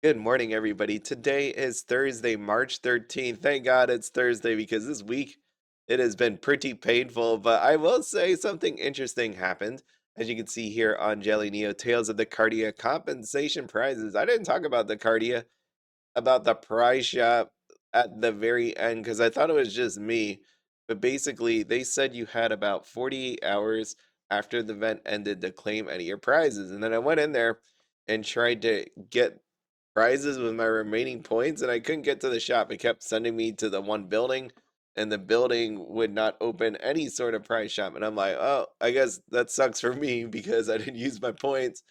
Good morning, everybody. Today is Thursday, March 13th. Thank God it's Thursday because this week it has been pretty painful, but I will say something interesting happened. As you can see here on Jelly Neo Tales of the Cardia compensation prizes. I didn't talk about the Cardia, about the prize shop at the very end because I thought it was just me. But basically, they said you had about 48 hours after the event ended to claim any of your prizes. And then I went in there and tried to get prizes with my remaining points, and I couldn't get to the shop. It kept sending me to the one building, and the building would not open any sort of prize shop. And I'm like, oh, I guess that sucks for me because I didn't use my points.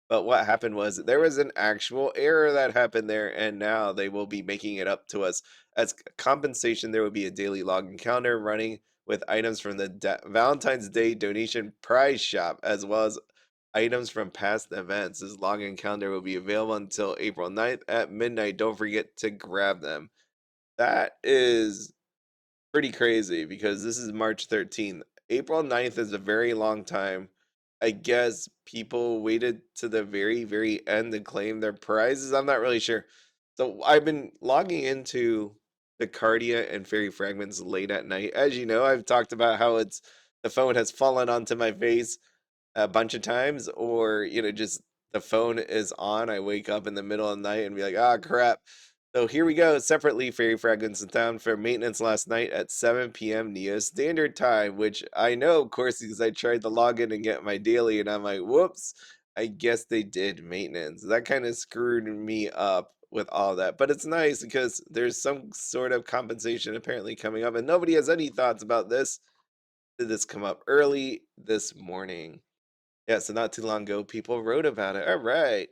But what happened was there was an actual error that happened there, and now they will be making it up to us. As compensation, there will be a daily login counter running with items from the Valentine's Day donation prize shop, as well as items from past events. This login calendar will be available until April 9th at midnight. Don't forget to grab them. That is pretty crazy because this is March 13th. April 9th is a very long time. I guess people waited to the very, very end to claim their prizes. I'm not really sure. So I've been logging into the Cardia and Fairy Fragments late at night. As you know, I've talked about how the phone has fallen onto my face a bunch of times, or just the phone is on. I wake up in the middle of the night and be like, ah, crap. So here we go. Separately, Fairy Fragments in town for maintenance last night at 7 p.m. Neo Standard Time, which I know, of course, because I tried to log in and get my daily, and I'm like, whoops, I guess they did maintenance. That kind of screwed me up with all that. But it's nice because there's some sort of compensation apparently coming up, and nobody has any thoughts about this. Did this come up early this morning? Yeah, so not too long ago, people wrote about it. All right.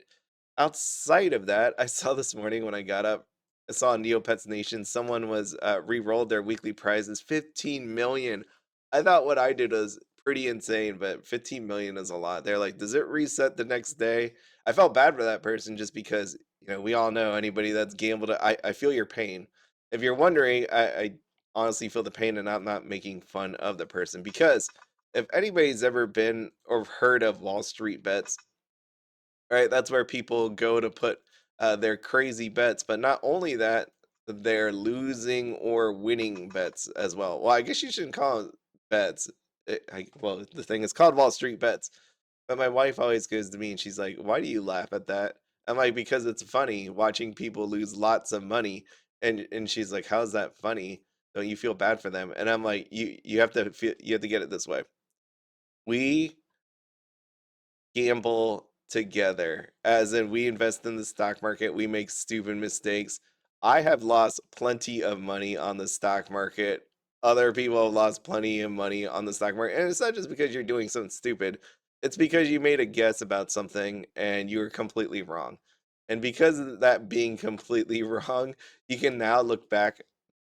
Outside of that, I saw this morning when I got up, I saw on Neopets Nation, someone was re-rolled their weekly prizes, 15 million. I thought what I did was pretty insane, but 15 million is a lot. They're like, does it reset the next day? I felt bad for that person just because, we all know anybody that's gambled, I feel your pain. If you're wondering, I honestly feel the pain, and I'm not making fun of the person because if anybody's ever been or heard of Wall Street bets, right? That's where people go to put their crazy bets. But not only that, they're losing or winning bets as well. Well, I guess you shouldn't call it bets. Well, the thing is called Wall Street bets. But my wife always goes to me and she's like, "Why do you laugh at that?" I'm like, "Because it's funny watching people lose lots of money." And she's like, "How's that funny? Don't you feel bad for them?" And I'm like, "You have to you have to get it this way. We gamble together, as in we invest in the stock market, we make stupid mistakes. I have lost plenty of money on the stock market. Other people have lost plenty of money on the stock market. And it's not just because you're doing something stupid, it's because you made a guess about something and you were completely wrong. And because of that being completely wrong, you can now look back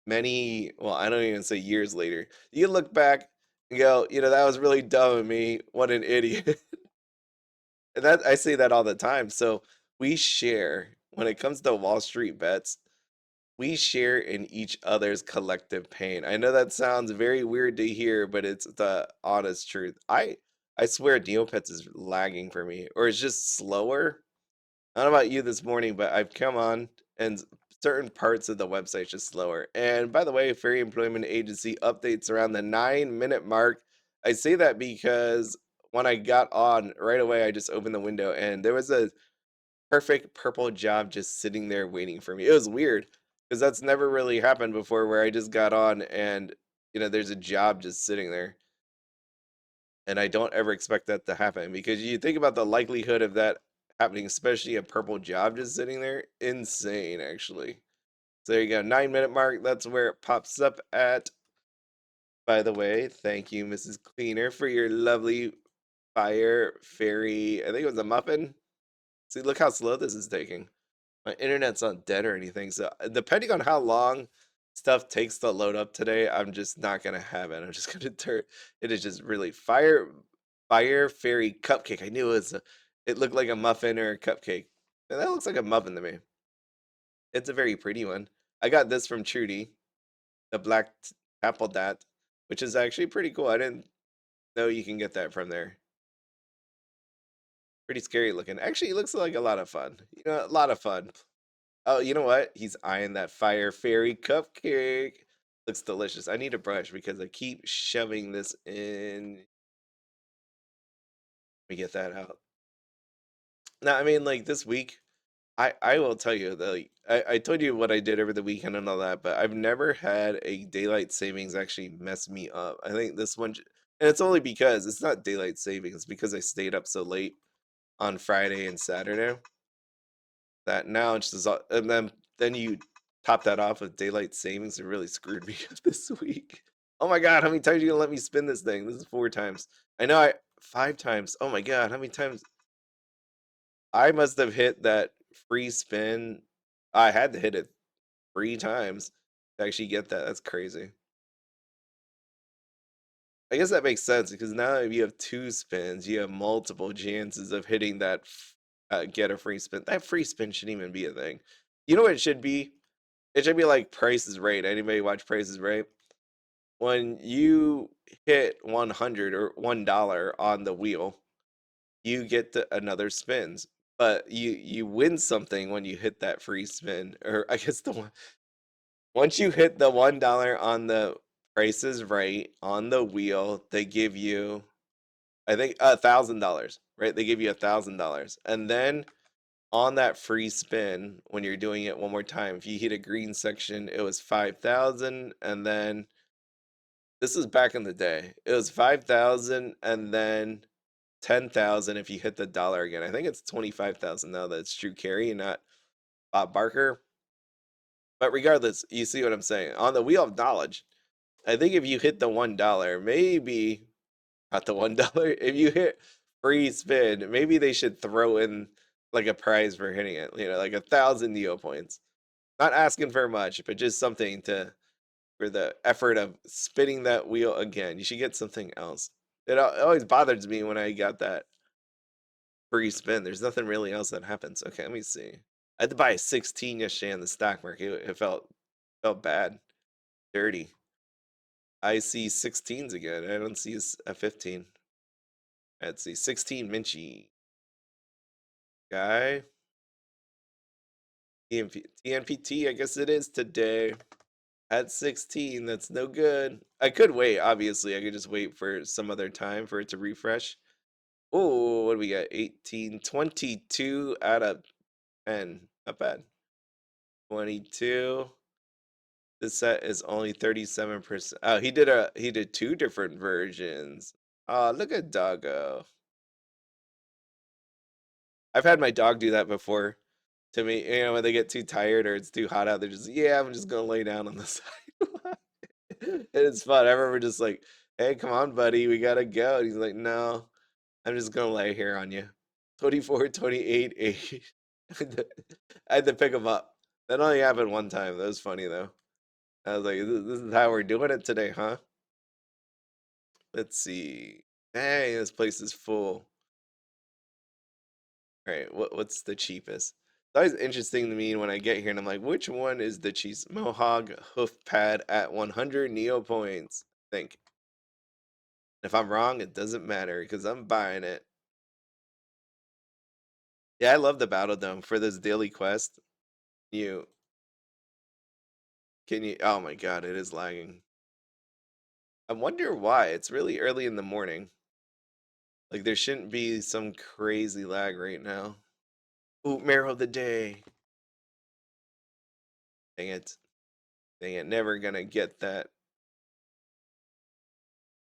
well, I don't even say years later. You can look back and go, that was really dumb of me. What an idiot. And that I say that all the time. So we share when it comes to Wall Street bets, we share in each other's collective pain. I know that sounds very weird to hear, but it's the honest truth. I swear Neopets is lagging for me, or it's just slower. I don't know about you this morning, but I've come on and certain parts of the website just slower. And by the way, Fairy Employment Agency updates around the 9 minute mark. I say that because when I got on right away, I just opened the window and there was a perfect purple job just sitting there waiting for me. It was weird because that's never really happened before where I just got on and there's a job just sitting there. And I don't ever expect that to happen because you think about the likelihood of that happening, especially a purple job just sitting there. Insane, actually. So there you go, 9 minute mark. That's where it pops up at. By the way, thank you, Mrs. Cleaner, for your lovely fire fairy. I think it was a muffin. See, look how slow this is taking. My internet's not dead or anything. So depending on how long stuff takes to load up today, I'm just not gonna have it. I'm just gonna turn. It is just really fire fairy cupcake. I knew it looked like a muffin or a cupcake. And that looks like a muffin to me. It's a very pretty one. I got this from Trudy, the black apple dat, which is actually pretty cool. I didn't know you can get that from there. Pretty scary looking. Actually, it looks like a lot of fun. A lot of fun. Oh, you know what? He's eyeing that fire fairy cupcake. Looks delicious. I need a brush because I keep shoving this in. Let me get that out. Now, I mean, like this week, I will tell you that like, I told you what I did over the weekend and all that, but I've never had a daylight savings actually mess me up. I think this one, and it's only because it's not daylight savings, it's because I stayed up so late on Friday and Saturday that now it's just, and then you top that off with daylight savings. It really screwed me up this week. Oh my god, how many times are you gonna let me spin this thing? This is 4 times. I know I 5 times. Oh my god, how many times? I must have hit that free spin. I had to hit it 3 times to actually get that. That's crazy. I guess that makes sense because now if you have 2 spins, you have multiple chances of hitting that get a free spin. That free spin shouldn't even be a thing. You know what it should be? It should be like Price is Right. Anybody watch Price is Right? When you hit 100 or $1 on the wheel, you get another spins. But you win something when you hit that free spin, or I guess the one once you hit the $1 on the Price is Right on the wheel, they give you, I think, $1,000, right? They give you $1,000, and then on that free spin, when you're doing it one more time, if you hit a green section, it was 5,000, and then this was back in the day. It was 5,000, and then 10,000 if you hit the dollar again. I think it's 25,000 now that it's Drew Carey and not Bob Barker. But regardless, you see what I'm saying. On the wheel of knowledge, I think if you hit the $1, maybe not the $1, if you hit free spin, maybe they should throw in like a prize for hitting it, like 1,000 Neo points. Not asking for much, but just something to for the effort of spinning that wheel again. You should get something else. It always bothers me when I got that free spin. There's nothing really else that happens. Okay, let me see. I had to buy a 16 yesterday in the stock market. It felt bad, dirty. I see 16s again. I don't see a 15. Let's see, 16 Minchie guy. TNPT, I guess it is today. At 16, that's no good. I could wait, obviously. I could just wait for some other time for it to refresh. Oh, what do we got? 18, 22 out of 10. Not bad. 22. This set is only 37%. Oh, he did 2 different versions. Oh, look at Doggo. I've had my dog do that before to me. When they get too tired or it's too hot out, they're just, yeah, I'm just gonna lay down on the sidewalk. And it's fun. I remember just like, hey, come on, buddy, we gotta go. And he's like, no, I'm just gonna lay here on you. 24, 28, 8. I had to pick him up. That only happened one time. That was funny though. I was like, this is how we're doing it today, huh? Let's see. Dang, this place is full. All right, what's the cheapest? It's always interesting to me when I get here and I'm like, which one is the cheapest? Mohawk hoof pad at 100 Neo points. I think. If I'm wrong, it doesn't matter because I'm buying it. Yeah, I love the Battledome for this daily quest. You can you? Oh my god, it is lagging. I wonder why. It's really early in the morning. Like there shouldn't be some crazy lag right now. Ooh, Marrow of the Day. Dang it. Dang it. Never gonna get that.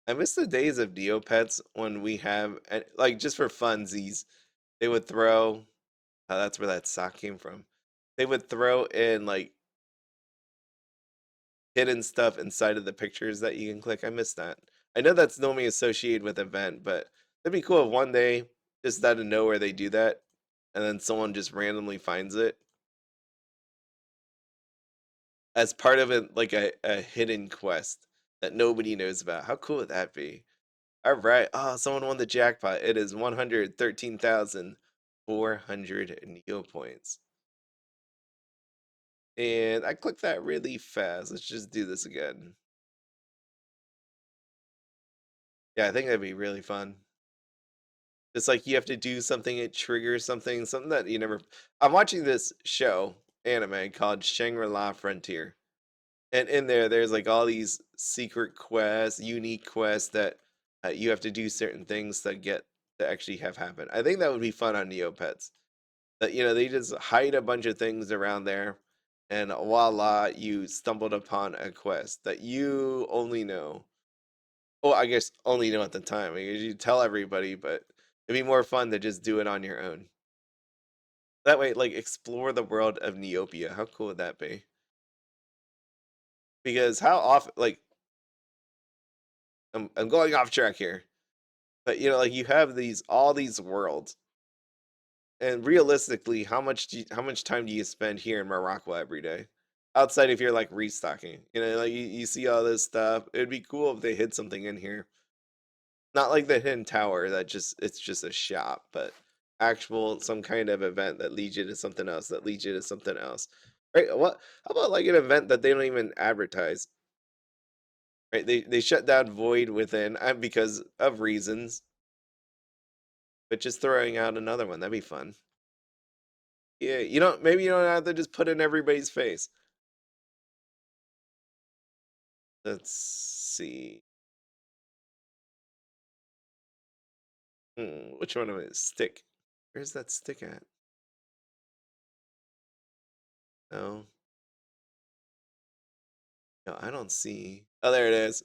I miss the days of Neopets when we have, like, just for funsies, they would throw. That's where that sock came from. They would throw in, like, hidden stuff inside of the pictures that you can click. I miss that. I know that's normally associated with event, but it'd be cool if one day, just out of nowhere, they do that, and then someone just randomly finds it as part of it, like a hidden quest that nobody knows about. How cool would that be? All right. Oh, someone won the jackpot. It is 113,400 Neo points. And I clicked that really fast. Let's just do this again. Yeah, I think that'd be really fun. It's like you have to do something, it triggers something that you never. I'm watching this show. anime called Shangri-La Frontier. And in there, there's like all these secret quests, unique quests that you have to do certain things to get to actually have happen. I think that would be fun on Neopets. That they just hide a bunch of things around there, and voila, you stumbled upon a quest that you only know. Oh, I guess only know at the time. Because you tell everybody, but it'd be more fun to just do it on your own. That way, like explore the world of Neopia. How cool would that be? Because how often, like, I'm going off track here, but like you have all these worlds, and realistically, how much time do you spend here in Morocco every day? Outside if you're like restocking, like you see all this stuff. It'd be cool if they hid something in here. Not like the hidden tower that it's just a shop, but actual some kind of event that leads you to something else, that leads you to something else. Right? How about like an event that they don't even advertise? Right? They shut down Void Within because of reasons, but just throwing out another one, that'd be fun. Yeah, maybe you don't have to just put in everybody's face. Let's see. Which one of it? Stick. Where's that stick at? No. No, I don't see. Oh, there it is.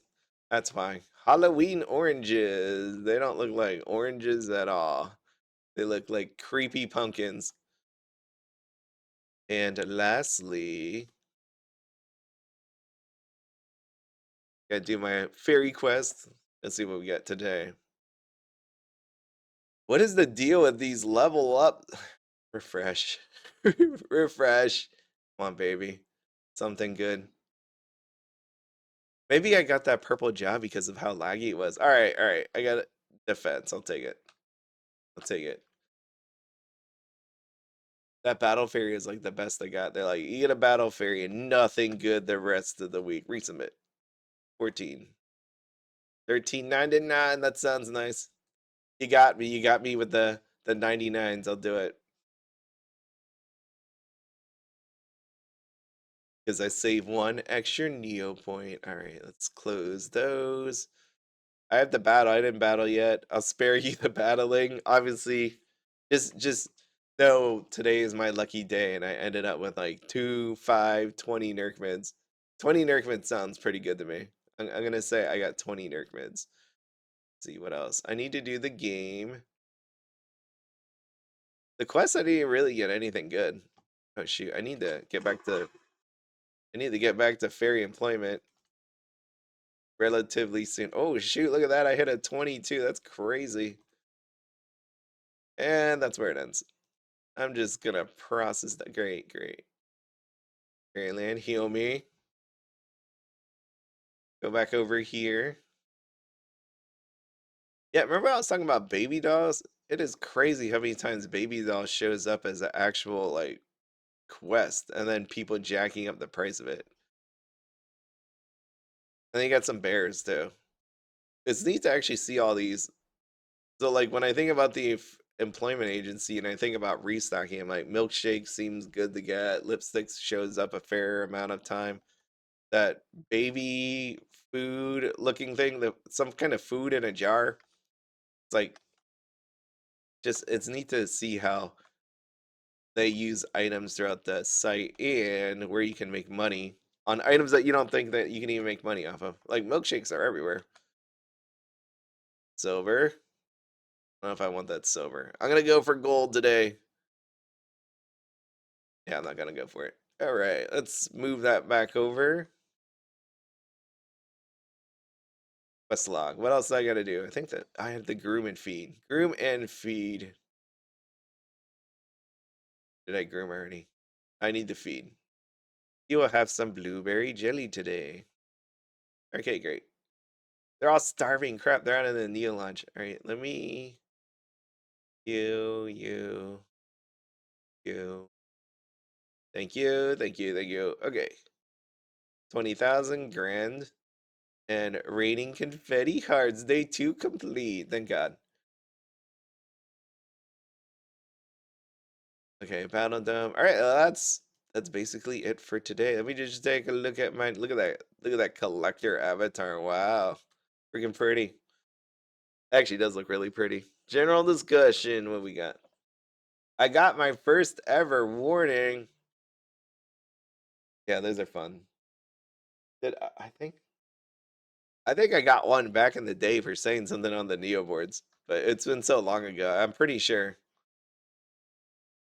That's why. Halloween oranges. They don't look like oranges at all. They look like creepy pumpkins. And lastly, gotta do my fairy quest. Let's see what we got today. What is the deal with these level up? Refresh. Refresh. Come on, baby. Something good. Maybe I got that purple job because of how laggy it was. All right, all right. I got it. Defense. I'll take it. I'll take it. That battle fairy is like the best I got. They're like, you get a battle fairy and nothing good the rest of the week. Resubmit. 14. 13.99. That sounds nice. You got me. You got me with the 99s. I'll do it. Because I save one extra Neo point. All right, let's close those. I have the battle. I didn't battle yet. I'll spare you the battling. Obviously, just know today is my lucky day, and I ended up with like 2, 5, 20 Nerk mids. 20 Nerk mids sounds pretty good to me. I'm gonna say I got 20 Nerk mids. Let's see what else. I need to do the game. The quest I didn't really get anything good. Oh shoot, I need to get back to fairy employment relatively soon. Oh shoot, look at that. I hit a 22. That's crazy. And that's where it ends. I'm just gonna process that. Great, great. Faerieland, heal me. Go back over here. Yeah, remember I was talking about baby dolls? It is crazy how many times baby doll shows up as an actual like quest, and then people jacking up the price of it. And then you got some bears too. It's neat to actually see all these. So like when I think about the employment agency and I think about restocking, I'm like milkshake seems good to get. Lipsticks shows up a fair amount of time. That baby food looking thing, some kind of food in a jar. It's like just it's neat to see how they use items throughout the site and where you can make money on items that you don't think that you can even make money off of. Like milkshakes are everywhere. Silver. I don't know if I want that silver. I'm gonna go for gold today. Yeah, I'm not gonna go for it. All right, let's move that back over. Quest log. What else do I gotta do? I think that I have the groom and feed. Groom and feed. Did I groom already? I need to feed. You will have some blueberry jelly today. Okay, great. They're all starving. Crap, they're out of the Neo launch. All right, let me. You. Thank you, thank you, thank you. Okay. 20,000 grand. And raining confetti cards. Day 2 complete. Thank God. Okay, Battledome. All right, that's that's basically it for today. Let me just take a look at my look at that collector avatar. Wow. Freaking pretty. Actually does look really pretty. General discussion, what we got? I got my first ever warning. Yeah, those are fun. Did I think I got one back in the day for saying something on the Neo boards, but it's been so long ago. I'm pretty sure.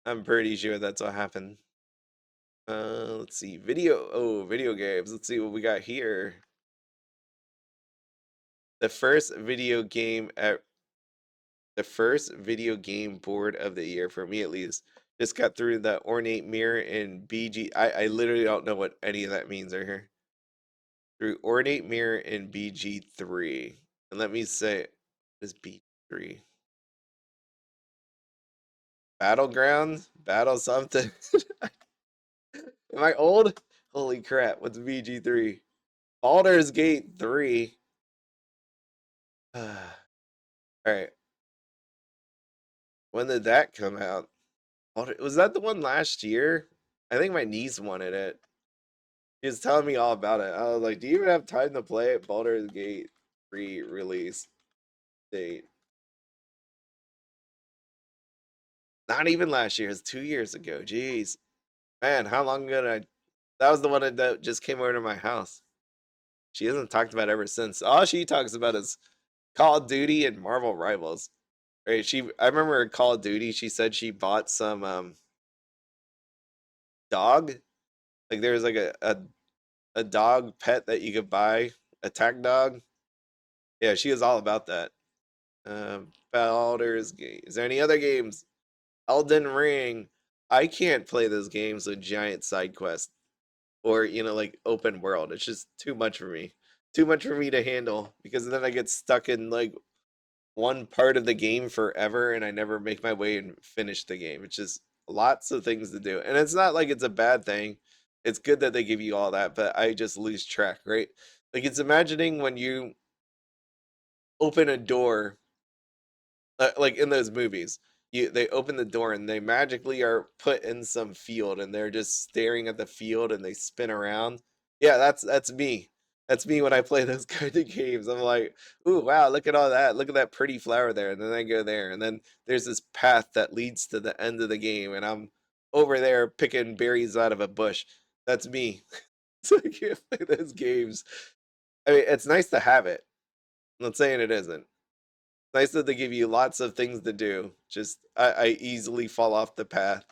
I'm pretty sure that's what happened. Let's see. Video games. Let's see what we got here. The first video game at the first video game board of the year for me at least. Just got through the ornate mirror in BG. I literally don't know what any of that means right here. Through ornate mirror in BG3. And let me say, what is BG3? Battlegrounds? Battle something? Am I old? Holy crap, what's BG3? Baldur's Gate 3. Alright, when did that come out? Was that the one last year? I think my niece wanted it. He was telling me all about it. I was like, do you even have time to play it? Baldur's Gate 3 release date. Not even last year, it's 2 years ago. Jeez. Man, how long ago did I that was the one that just came over to my house. She hasn't talked about it ever since. All she talks about is Call of Duty and Marvel Rivals. Right? I remember Call of Duty, she said she bought some dog. Like there was like a dog pet that you could buy, attack dog. Yeah, she was all about that. Baldur's Gate. Is there any other games? Elden Ring. I can't play those games with giant side quests or like open world. It's just too much for me. Too much for me to handle because then I get stuck in like one part of the game forever and I never make my way and finish the game. It's just lots of things to do. And it's not like it's a bad thing. It's good that they give you all that, but I just lose track, right? Like it's imagining when you open a door like in those movies. They open the door and they magically are put in some field and they're just staring at the field and they spin around. Yeah, that's me. That's me when I play those kind of games. I'm like, ooh, wow, look at all that. Look at that pretty flower there. And then I go there. And then there's this path that leads to the end of the game. And I'm over there picking berries out of a bush. That's me. So I can't play those games. I mean, it's nice to have it. I'm not saying it isn't. Nice that they give you lots of things to do. Just I easily fall off the path.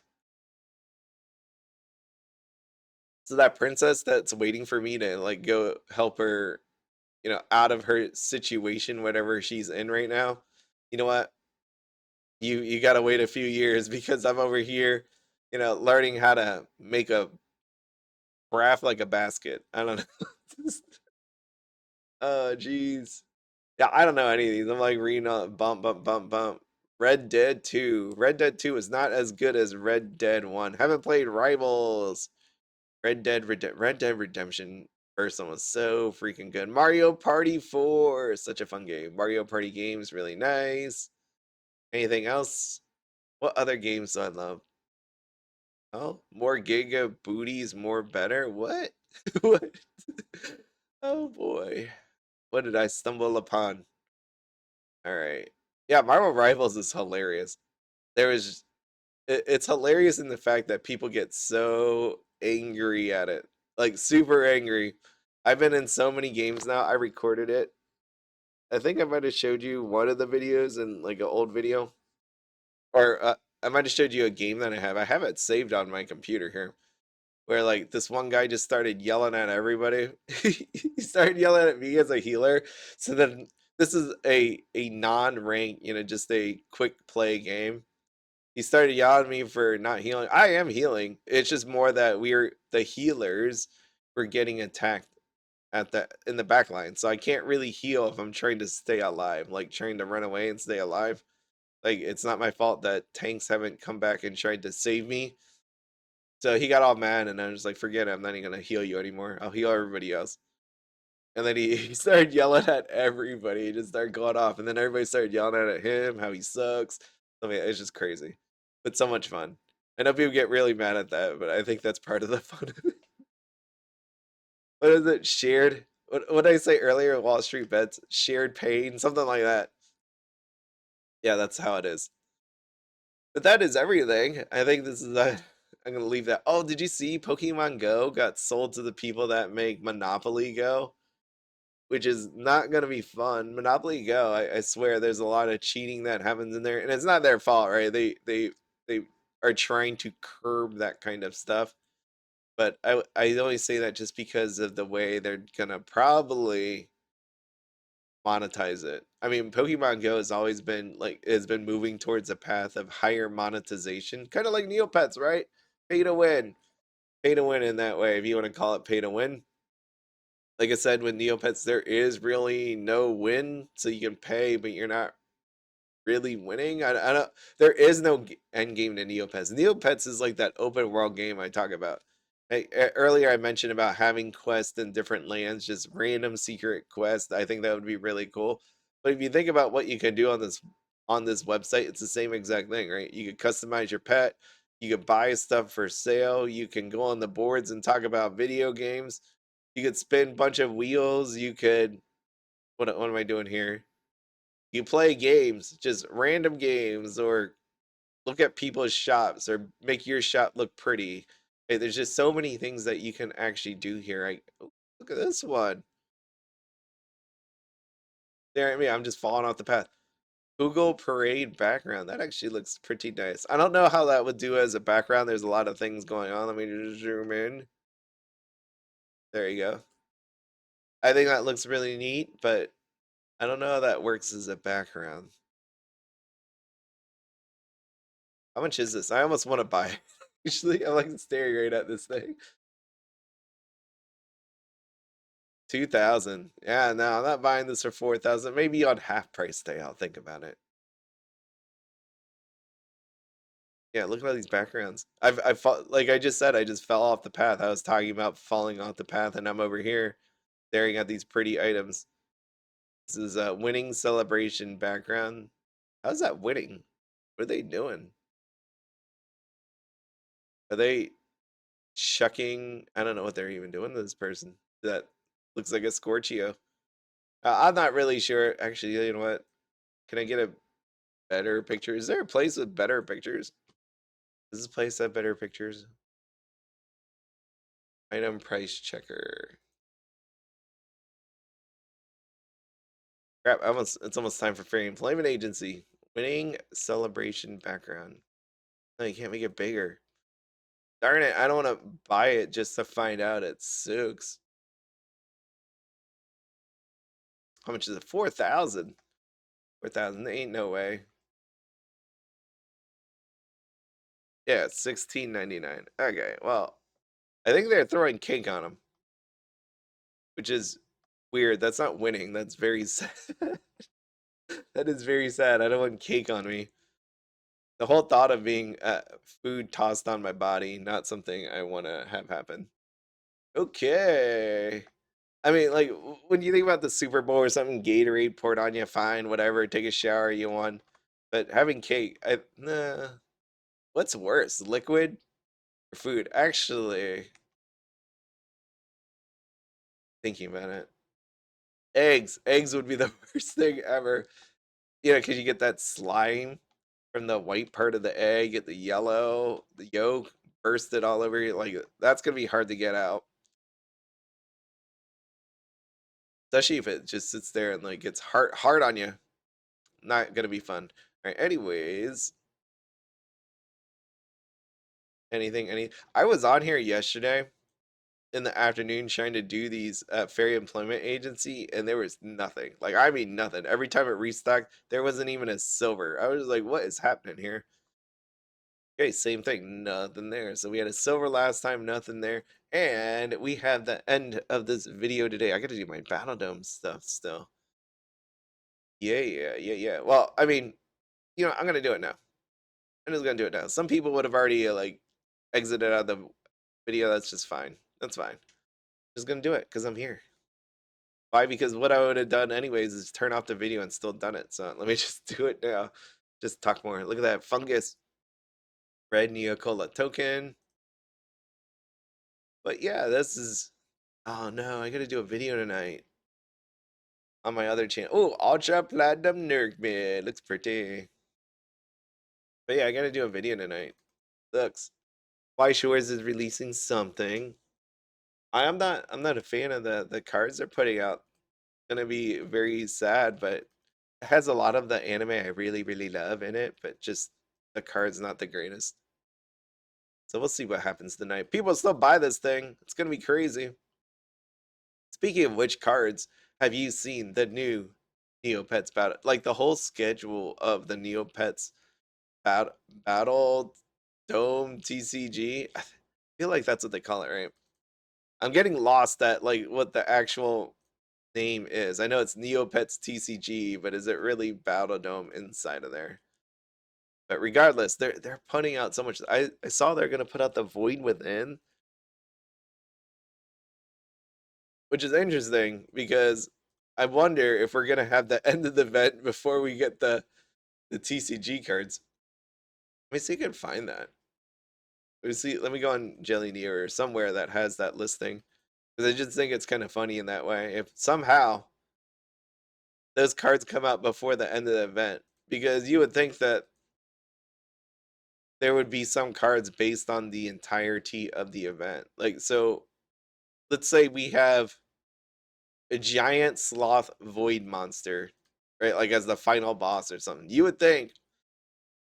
So that princess that's waiting for me to like go help her, out of her situation, whatever she's in right now. You know what? You gotta wait a few years because I'm over here, learning how to make a craft like a basket. I don't know. Oh, jeez. Yeah, I don't know any of these. I'm like reading on bump, bump, bump, bump. Red Dead 2. Red Dead 2 is not as good as Red Dead 1. Haven't played Rivals. Red Dead Redemption first one was so freaking good. Mario Party 4 is such a fun game. Mario Party games really nice. Anything else? What other games do I love? Oh, more Giga booties, more better. What? What? Oh boy. What did I stumble upon? All right. Yeah, Marvel Rivals is hilarious. There was it's hilarious in the fact that people get so angry at it. Like super angry. I've been in so many games now. I recorded it. I think I might have showed you one of the videos in like an old video. Or I might have showed you a game that I have. I have it saved on my computer here. Where like this one guy just started yelling at everybody. He started yelling at me as a healer. So then this is a non-rank, just a quick play game. He started yelling at me for not healing. I am healing. It's just more that the healers were getting attacked in the back line. So I can't really heal if I'm trying to stay alive, like trying to run away and stay alive. Like it's not my fault that tanks haven't come back and tried to save me. So he got all mad and I was like, forget it, I'm not even gonna heal you anymore. I'll heal everybody else. And then he started yelling at everybody. He just started going off. And then everybody started yelling at him, how he sucks. I mean, it's just crazy. But so much fun. I know people get really mad at that, but I think that's part of the fun of it. What is it? Shared. What did I say earlier? Wall Street bets. Shared pain, something like that. Yeah, that's how it is. But that is everything. I think this is. I'm gonna leave that. Oh, did you see Pokemon Go got sold to the people that make Monopoly Go? Which is not gonna be fun. Monopoly Go, I swear, there's a lot of cheating that happens in there, and it's not their fault, right? They are trying to curb that kind of stuff. But I only say that just because of the way they're gonna probably monetize it. I mean, Pokemon Go has always been like has been moving towards a path of higher monetization, kind of like Neopets, right? Pay to win, pay to win in that way, if you want to call it pay to win. Like I said, with Neopets, there is really no win, so you can pay, but you're not really winning. I don't. There is no end game to Neopets. Neopets is like that open world game I talk about. Earlier, I mentioned about having quests in different lands, just random secret quests. I think that would be really cool. But if you think about what you can do on this website, it's the same exact thing, right? You could customize your pet. You could buy stuff for sale. You can go on the boards and talk about video games. You could spin a bunch of wheels. You could what am I doing here? You play games, just random games, or look at people's shops, or make your shop look pretty. Hey, there's just so many things that you can actually do here. Oh, look at this one. There, I mean, I'm just falling off the path. Google Parade background. That actually looks pretty nice. I don't know how that would do as a background. There's a lot of things going on. Let me just zoom in. There you go. I think that looks really neat, but I don't know how that works as a background. How much is this? I almost want to buy it. Actually, I'm like staring right at this thing. 2,000. Yeah, no, I'm not buying this for 4,000. Maybe on half price day, I'll think about it. Yeah, look at all these backgrounds. Like I just said, I just fell off the path. I was talking about falling off the path, and I'm over here staring at these pretty items. This is a winning celebration background. How's that winning? What are they doing? Are they shucking? I don't know what they're even doing to this person. That looks like a Scorchio. I'm not really sure. Actually, you know what? Can I get a better picture? Is there a place with better pictures? Does this place have better pictures? Item price checker. Crap, it's almost time for Fair Employment Agency. Winning celebration background. No, you can't make it bigger. Darn it, I don't want to buy it just to find out it sucks. How much is it? 4,000. 4,000. Ain't no way. Yeah, it's 16.99. Okay, well, I think they're throwing cake on them, which is weird. That's not winning. That's very sad. That is very sad. I don't want cake on me. The whole thought of being food tossed on my body, not something I want to have happen. Okay. I mean, like when you think about the Super Bowl or something, Gatorade poured on you, fine, whatever. Take a shower, you won. But having cake, nah. What's worse, liquid or food? Actually, thinking about it, eggs. Eggs would be the worst thing ever. You know, because you get that slime from the white part of the egg, get the yellow, the yolk bursted all over you. Like that's gonna be hard to get out, especially if it just sits there and like gets hard on you. Not gonna be fun. All right. Anyways, I was on here yesterday in the afternoon trying to do these Fairy Employment Agency, and there was nothing. Like I mean nothing. Every time it restocked, there wasn't even a silver. I was like, what is happening here? Okay, same thing, nothing there. So we had a silver last time, nothing there. And we have the end of this video today. I gotta do my Battledome stuff still. Yeah. Well, I mean, you know, I'm gonna do it now. I'm just gonna do it now. Some people would have already like exited out of the video. That's just fine. That's fine. Just gonna do it because I'm here. Why? Because what I would have done anyways is turn off the video and still done it. So let me just do it now. Just talk more. Look at that fungus. Red Neocola token. But yeah, this is. Oh no, I gotta do a video tonight on my other channel. Oh, Ultra Platinum Nurgmid. Looks pretty. But yeah, I gotta do a video tonight. Looks. Why Shores is releasing something. I'm not a fan of the cards they're putting out. Gonna be very sad, but it has a lot of the anime I really, really love in it, but just the card's not the greatest. So we'll see what happens tonight. People still buy this thing. It's gonna be crazy. Speaking of which cards, have you seen the new Neopets battle? Like the whole schedule of the Neopets battle dome TCG. I feel like that's what they call it, right? I'm getting lost at like what the actual name is. I know it's Neopets TCG, but is it really Battledome inside of there? But regardless, they're putting out so much. I saw they're gonna put out the Void Within, which is interesting because I wonder if we're gonna have the end of the event before we get the TCG cards. Let me see if I can find that. Let me see. Let me go on Jelly Near or somewhere that has that listing because I just think it's kind of funny in that way. If somehow those cards come out before the end of the event, because you would think that there would be some cards based on the entirety of the event. Like, so let's say we have a giant sloth void monster, right? Like, as the final boss or something. You would think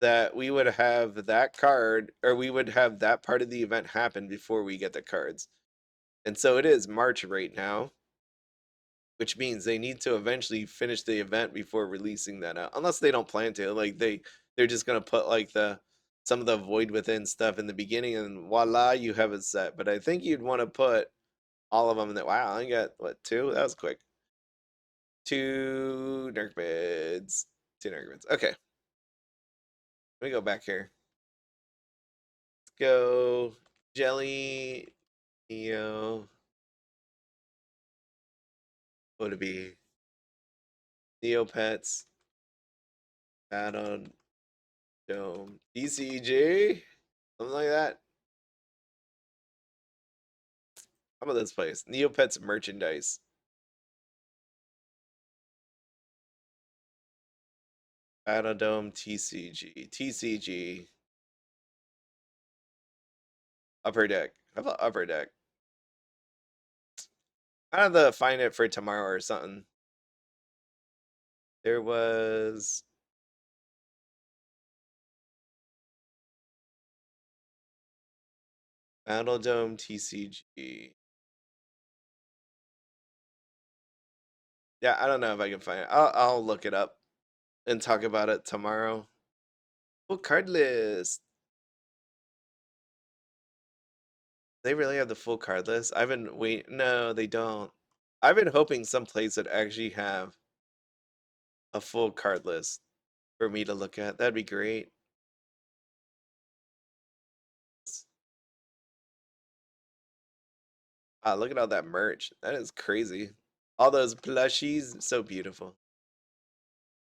that we would have that card, or we would have that part of the event happen before we get the cards. And so it is March right now, which means they need to eventually finish the event before releasing that out. Unless they don't plan to. Like they're just gonna put like the some of the void within stuff in the beginning and voila, you have it set. But I think you'd want to put all of them in that. Wow, I got what, two? That was quick. Two nerk bids. Two nerk bids. Okay. Let me go back here. Let's go Jelly Neo. What would it be? Neopets. Battledome. TCG. Something like that. How about this place? Neopets merchandise. Battledome TCG. TCG. Upper deck. How about upper deck? I have to find it for tomorrow or something. There was Battledome TCG. Yeah, I don't know if I can find it. I'll look it up and talk about it tomorrow. Full card list. They really have the full card list. I've been wait. No, they don't. I've been hoping some place would actually have a full card list for me to look at. That'd be great. Ah, look at all that merch. That is crazy. All those plushies, so beautiful.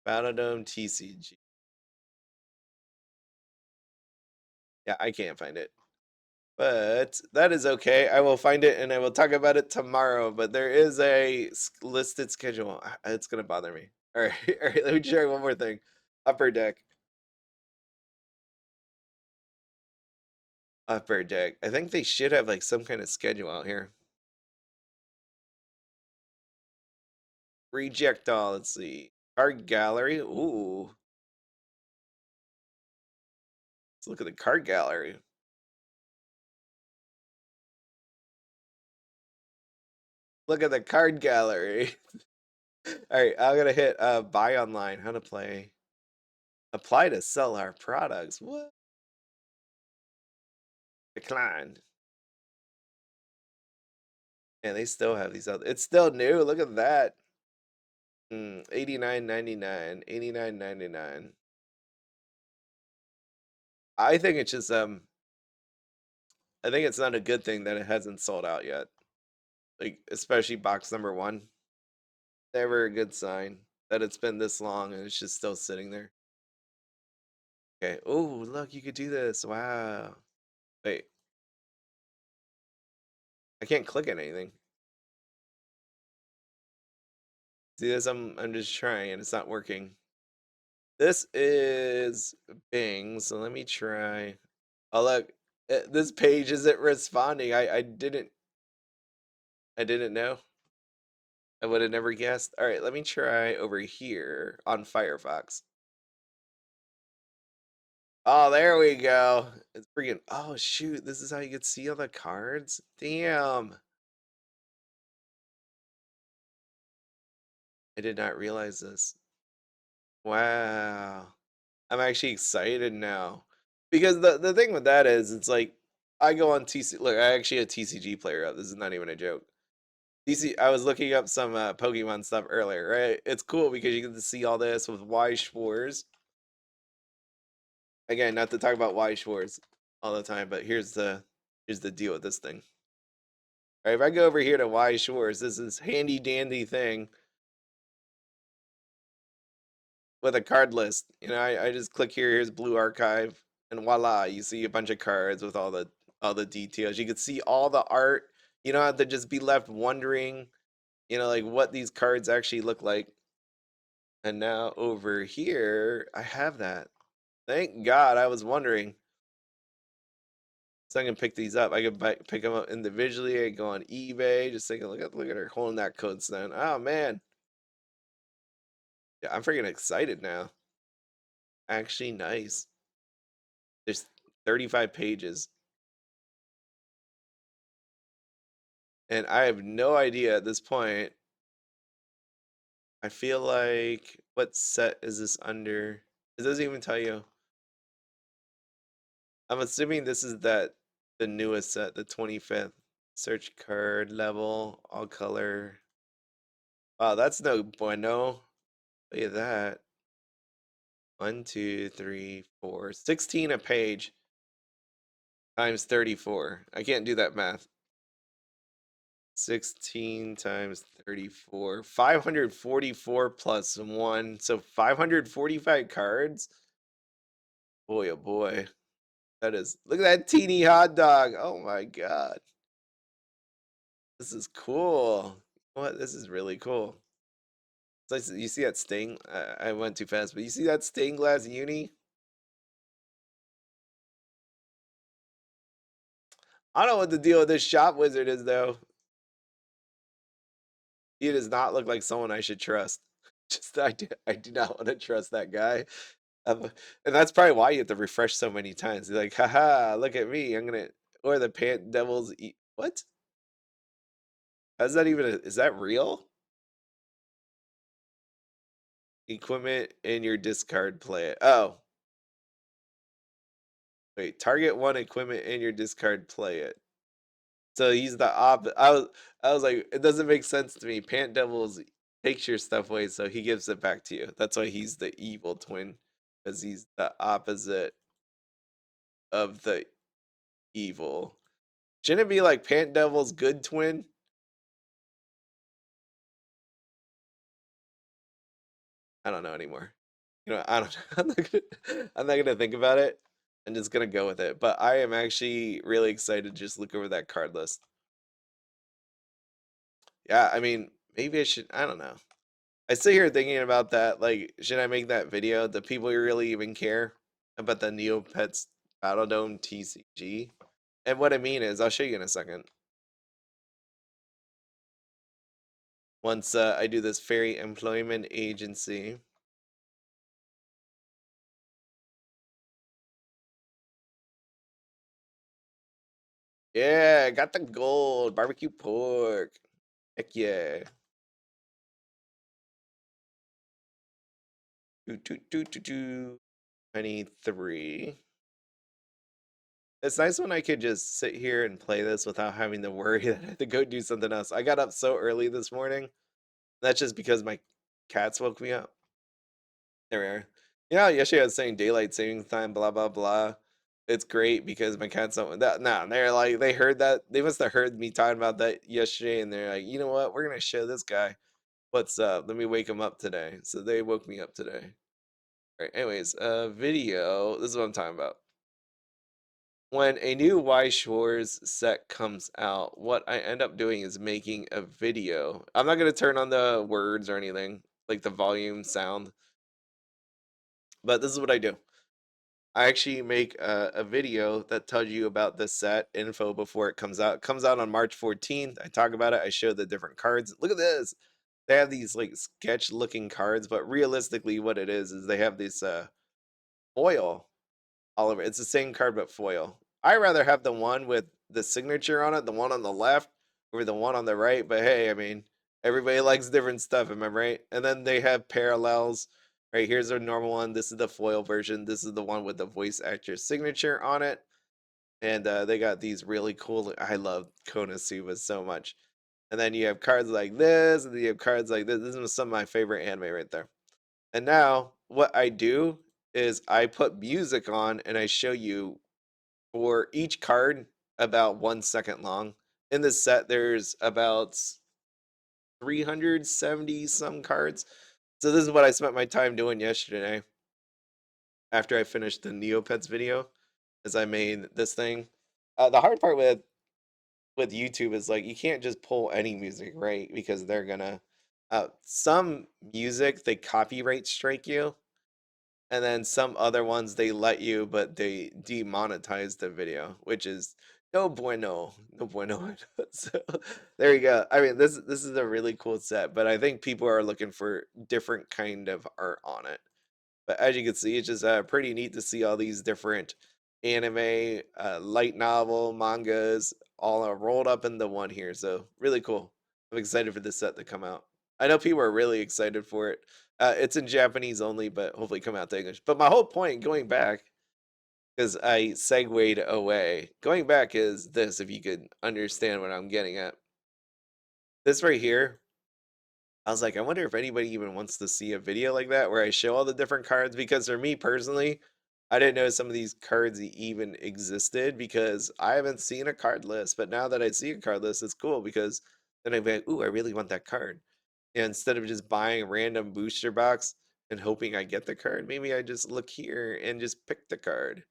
Battledome TCG. Yeah, I can't find it. But that is okay. I will find it and I will talk about it tomorrow. But there is a listed schedule. It's going to bother me. All right. All right. Let me share one more thing. Upper deck. Upper deck. I think they should have like some kind of schedule out here. Reject all. Let's see. Card gallery. Ooh. Let's look at the card gallery. Look at the card gallery. All right, I'm gonna hit buy online. How to play? Apply to sell our products. What? Decline. And they still have these other. It's still new. Look at that. 89.99. 89.99. I think it's just I think it's not a good thing that it hasn't sold out yet. Like especially box number 1. Never a good sign that it's been this long and it's just still sitting there. Okay. Oh, look, you could do this. Wow. Wait, I can't click on anything. See this? I'm just trying and it's not working. This is Bing, so let me try. Oh look, this page isn't responding. I didn't know. I would have never guessed. All right, let me try over here on Firefox. Oh, there we go. It's freaking. Oh shoot, this is how you could see all the cards. Damn, I did not realize this. Wow. I'm actually excited now. Because the thing with that is it's like I go on TC look, I actually a TCG player up. This is not even a joke. TC I was looking up some Pokemon stuff earlier, right? It's cool because you get to see all this with Y Schwartz. Again, not to talk about Y Schwartz all the time, but here's the deal with this thing. All right, if I go over here to Y Schwartz, this is handy dandy thing with a card list. I just click here, here's Blue Archive, and voila, you see a bunch of cards with all the details. You can see all the art. You don't have to just be left wondering, like what these cards actually look like. And now over here, I have that. Thank God, I was wondering. So I can pick these up. I can pick them up individually. I can go on eBay. Just take a look at her holding that code stand. Oh man, yeah, I'm freaking excited now. Actually, nice. There's 35 pages. And I have no idea at this point. I feel like what set is this under? It doesn't even tell you. I'm assuming this is the newest set, the 25th. Search card level, all color. Wow, that's no bueno. Look at that. 1, 2, 3, 4, 16 a page times 34. I can't do that math. 16 times 34, 544 plus 1, so 545 cards. Boy, oh boy. Look at that teeny hot dog. Oh my god. This is cool. What? This is really cool. It's like, you see that stain? I went too fast, but you see that stained glass uni? I don't know what the deal with this shop wizard is, though. He does not look like someone I should trust. Just I do not want to trust that guy. Um, and that's probably why you have to refresh so many times. You're like, haha, look at me. I'm gonna or the pant devils eat what? How's that even is that real? Equipment in your discard play it. Oh, wait, target one equipment in your discard play it. So he's the op. I was like, it doesn't make sense to me. Pant Devils takes your stuff away, so he gives it back to you. That's why he's the evil twin, because he's the opposite of the evil. Shouldn't it be like Pant Devil's good twin? I don't know anymore. I don't. I'm not gonna think about it. I'm just gonna go with it. But I am actually really excited to just look over that card list. Yeah, I mean, maybe I should. I don't know. I sit here thinking about that. Like, should I make that video? Do people really even care about the Neopets Battledome TCG? And what I mean is, I'll show you in a second. Once I do this fairy employment agency. Yeah, got the gold barbecue pork. Heck yeah. 23. It's nice when I could just sit here and play this without having to worry that I have to go do something else. I got up so early this morning. That's just because my cats woke me up. There we are. Yeah, yesterday I was saying daylight savings time, blah blah blah. It's great because my cats don't that no, they're like they heard that they must have heard me talking about that yesterday and they're like, you know what, we're gonna show this guy what's up. Let me wake him up today. So they woke me up today. Right, anyways, video. This is what I'm talking about. When a new Y Shores set comes out, what I end up doing is making a video. I'm not going to turn on the words or anything, like the volume sound, but this is what I do. I actually make a video that tells you about the set info before it comes out. It comes out on March 14th. I talk about it. I show the different cards. Look at this. They have these like sketch looking cards, but realistically, what it is they have this foil all over. It's the same card but foil. I rather have the one with the signature on it, the one on the left, or the one on the right. But hey, I mean, everybody likes different stuff, am I right? And then they have parallels. Right, here's their normal one. This is the foil version. This is the one with the voice actor signature on it. And they got these really cool. I love Konosuba so much. And then you have cards like this, and then you have cards like this. This is some of my favorite anime right there. And now what I do is I put music on and I show you for each card about 1 second long. In this set, there's about 370 some cards. So this is what I spent my time doing yesterday after I finished the Neopets video, as I made this thing. The hard part with YouTube is like you can't just pull any music, right? Because they're gonna some music they copyright strike you, and then some other ones they let you, but they demonetize the video, which is no bueno, no bueno. So there you go. I mean, this is a really cool set, but I think people are looking for different kind of art on it. But as you can see, it's just pretty neat to see all these different anime, light novel, mangas, all rolled up into one here. So really cool. I'm excited for this set to come out. I know people are really excited for it. It's in Japanese only, but hopefully come out to English. But my whole point going back, because I segued away, going back is this, if you could understand what I'm getting at. This right here, I was like, I wonder if anybody even wants to see a video like that where I show all the different cards. Because for me personally, I didn't know some of these cards even existed because I haven't seen a card list. But now that I see a card list, it's cool because then I'm like, ooh, I really want that card. And instead of just buying a random booster box and hoping I get the card, maybe I just look here and just pick the card.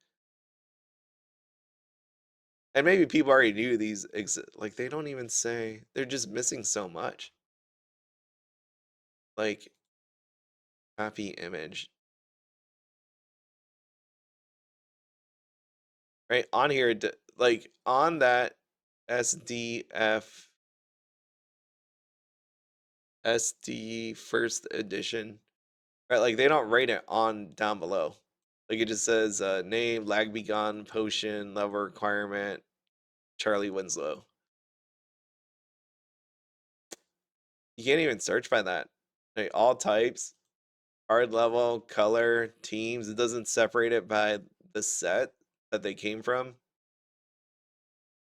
And maybe people already knew these exist. Like they don't even say, they're just missing so much. Like copy image. Right on here, like on that SDF SD first edition, right? Like they don't rate it on down below. Like it just says name, lag be gone, potion, level requirement, Charlie Winslow. You can't even search by that. Like all types, card level, color, teams. It doesn't separate it by the set that they came from,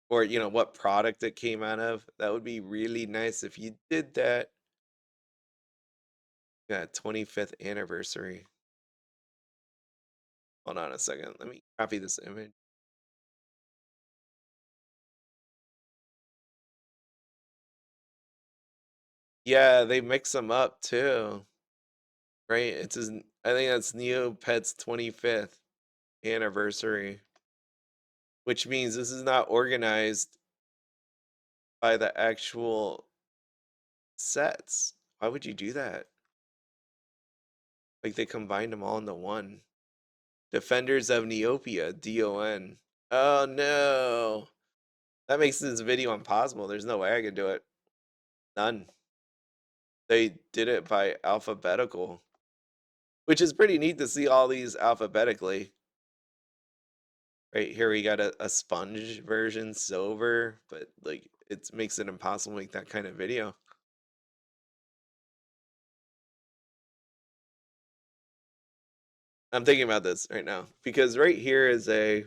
or what product it came out of. That would be really nice if you did that. Yeah, 25th anniversary. Hold on a second. Let me copy this image. Yeah, they mix them up too, right? I think that's Neopets 25th anniversary, which means this is not organized by the actual sets. Why would you do that? Like they combined them all into one. Defenders of Neopia, DON. Oh no. That makes this video impossible. There's no way I could do it. None. They did it by alphabetical, which is pretty neat to see all these alphabetically. Right here we got a sponge version, silver, but like it makes it impossible to make that kind of video. I'm thinking about this right now because right here is this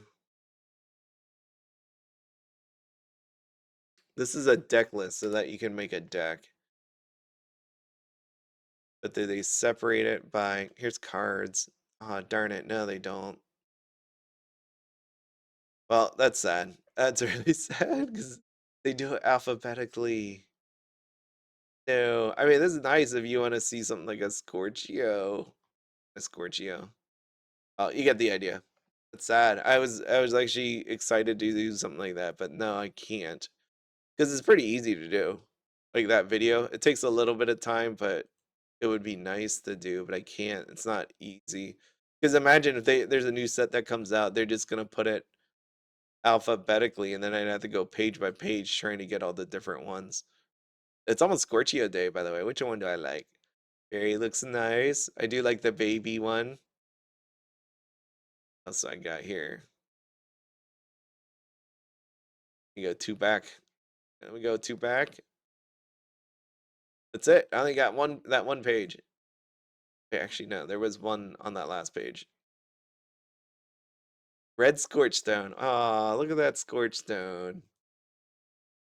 is a deck list so that you can make a deck. But they separate it by, here's cards. Oh, darn it. No, they don't. Well, that's sad. That's really sad because they do it alphabetically. No, I mean, this is nice if you want to see something like a Scorchio, Scorchio. Oh, you get the idea. It's sad. I was actually excited to do something like that, but no, I can't. Because it's pretty easy to do. Like that video. It takes a little bit of time, but it would be nice to do, but I can't. It's not easy. Because imagine if there's a new set that comes out, they're just gonna put it alphabetically, and then I'd have to go page by page trying to get all the different ones. It's almost Scorchio Day, by the way. Which one do I like? Fairy looks nice. I do like the baby one. What else I got here? We go two back. And we go two back. That's it. I only got that one page. Okay, actually, no, there was one on that last page. Red Scorchstone. Aw, look at that Scorchstone.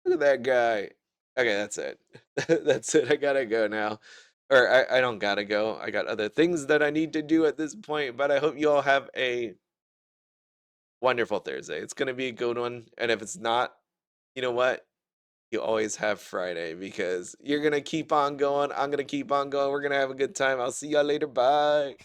Look at that guy. Okay, that's it. That's it. I gotta go now. Or I don't gotta go. I got other things that I need to do at this point, but I hope you all have a wonderful Thursday. It's gonna be a good one. And if it's not, you know what? You always have Friday because you're gonna keep on going. I'm gonna keep on going. We're gonna have a good time. I'll see y'all later. Bye.